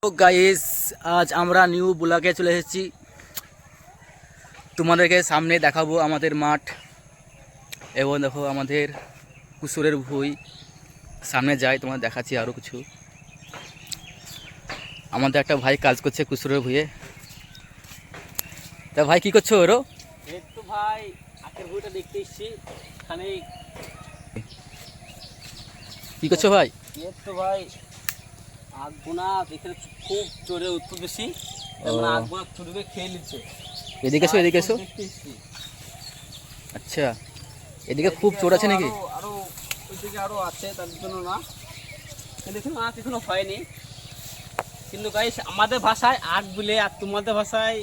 তো গাইস আজ আমরা নিউ ব্লগে চলে এসেছি। তোমাদেরকে সামনে দেখাবো আমাদের মাঠ এবং দেখো আমাদের কুসুরের ভুঁই। সামনে যাই তোমাদের দেখাচ্ছি আরও কিছু। আমাদের একটা ভাই কাজ করছে কুসুরের ভুঁয়ে। তা ভাই কি করছো ওরও? একটু ভাই আখের ভুঁইটা দেখতে এসেছি এখানে। কি করছো ভাই? একটু ভাই আগ বোনা এখানে খুব জোরে উত্তর বেশি, আগ বোনা চুরিবে খেয়ে নিচ্ছে। এদিকে এসো, এদিকে এসো। আচ্ছা, এদিকে খুব চোর আছে নাকি? আরো ওইদিকে আরো আছে, তার জন্য না দেখুন আখ এখনো হয়নি। কিন্তু গাইস আমাদের ভাষায় আগ বলে, আর তোমাদের ভাষায়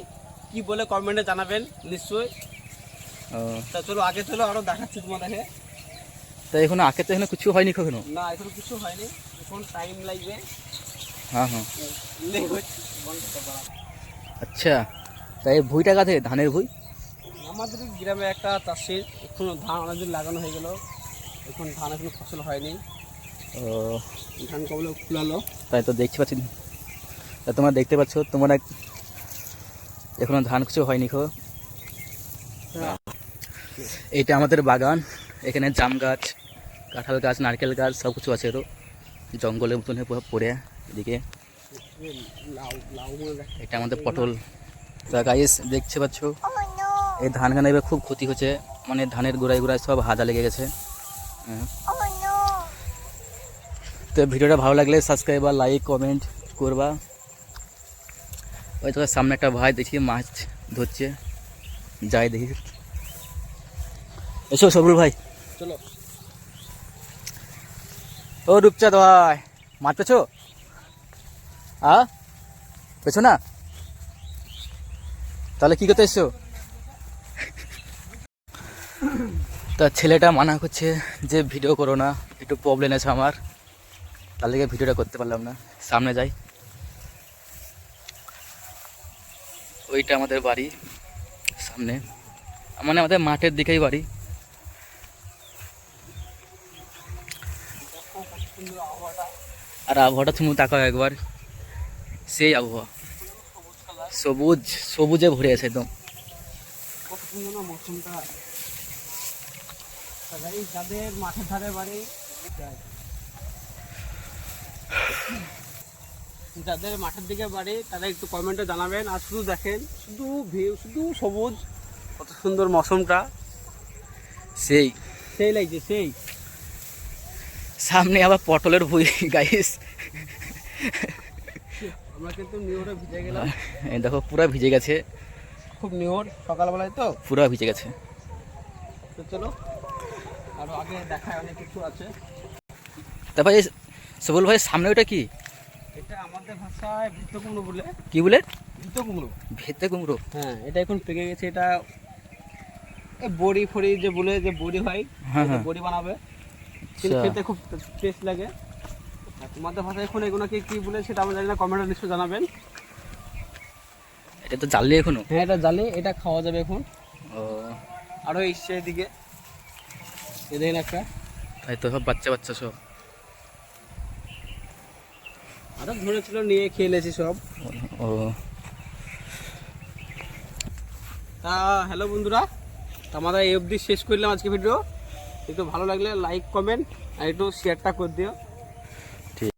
কি বলে কমেন্টে জানাবেন নিশ্চয়ই। তা চলো আগে চলো, আরো দেখাচ্ছি তোমাদেরকে। তাই এখনো আখে তো এখানে কিছু হয়নি কখনো? না এখনো কিছু হয়নি, এখন টাইম লাগবে। হ্যাঁ হ্যাঁ। আচ্ছা, তাই ভুঁইটা কাঁধে ধানের ভুঁই? আমাদের গ্রামে একটা চাষির এখনো ধান অনেকদিন লাগানো হয়ে গেল, এখন ধান এখনো ফসল হয়নি। ও, ধান কবলে ফুলালো। তাই তো দেখতে পাচ্ছি। তা তোমরা দেখতে পাচ্ছ, তোমরা এখনো ধান কিছু হয়নি খো। এইটা আমাদের বাগান। এখানে জাম গাছ, কাঁঠাল গাছ, নারকেল গাছ সব কিছু আছে। এরও জঙ্গলের মতন হয়ে পড়ে এদিকে। এটা আমাদের পটল। তা গাইস দেখতে পাচ্ছ, এই ধান গানে এবার খুব ক্ষতি হচ্ছে, মানে ধানের গোড়ায় গোড়ায় সব হাজা লেগে গেছে। তো ভিডিওটা ভালো লাগলে সাবস্ক্রাইব আর লাইক কমেন্ট করবা। ওই তো সামনে একটা ভাই দেখি মাছ ধরছে, যাই দেখি। এসো সবুল ভাই, চলো। ও রূপচাঁদ ভাই, মাছ পেছো? পেছো না? তাহলে কি করতে এসছো? তা ছেলেটা মানা করছে যে ভিডিও করো না, একটু প্রবলেম আছে আমার, তার লেগে ভিডিওটা করতে পারলাম না। সামনে যাই। ওইটা আমাদের বাড়ি সামনে, মানে আমাদের মাঠের দিকেই বাড়ি। আর আবহাওয়াটা তুমি তাকাও একবার, সেই আবহাওয়া, সবুজ সবুজে ভরে আছে একদম। কত সুন্দর না মৌসুমটা। যাদের মাঠের ধারে বাড়ি, যাদের মাঠের দিকে বাড়ি তারা একটু কমেন্টে জানাবেন। আর শুধু দেখেন, শুধু ভিউ, শুধু সবুজ, কত সুন্দর মৌসুমটা। সেই সেই লাগছে সেই। সামনে আবার পটলের ভুঁই গাইস। আমরা কিন্তু নিউরে ভিজে গেলাম। এই দেখো পুরো ভিজে গেছে, খুব নিউর সকালবেলায় তো পুরো ভিজে গেছে। তো চলো আরো আগে দেখায়, অনেক কিছু আছে। তারপর এই সবুল ভাই সামনে ওটা কি? এটা আমাদের ভাষায় ভিত্ত কুমড়ো বলে। কি বলে? ভিত্ত কুমড়ো। ভেতে কুমড়ো? হ্যাঁ, এটা এখন পেকে গেছে। এটা বড়ি ফড়ি যে বলে, যে বড়ি হয়, হ্যাঁ হ্যাঁ, বড়ি বানাবে, কিন্তু খেতে খুব টেস্ট লাগে। আর তোমাদের ভাষায় এখন এগুলোকে কি বলে সেটা আমি জানি না, কমেন্টে নিশ্চয়ই জানাবেন। এটা তো জানলে এখনো? হ্যাঁ, এটা জালে, এটা খাওয়া যাবে এখন। ও, আরও এসছে এদিকে, এ দেখেন একটা। তাই তো সব বাচ্চা বাচ্চা সব। আরও ধরেছিল, নিয়ে খেয়ে নিয়েছি সব। ও, তা হ্যালো বন্ধুরা, আমাদের এই অবধি শেষ করলাম আজকে ভিডিও। একটু ভালো লাগলে লাইক কমেন্ট আর একটু শেয়ারটা করে দিও।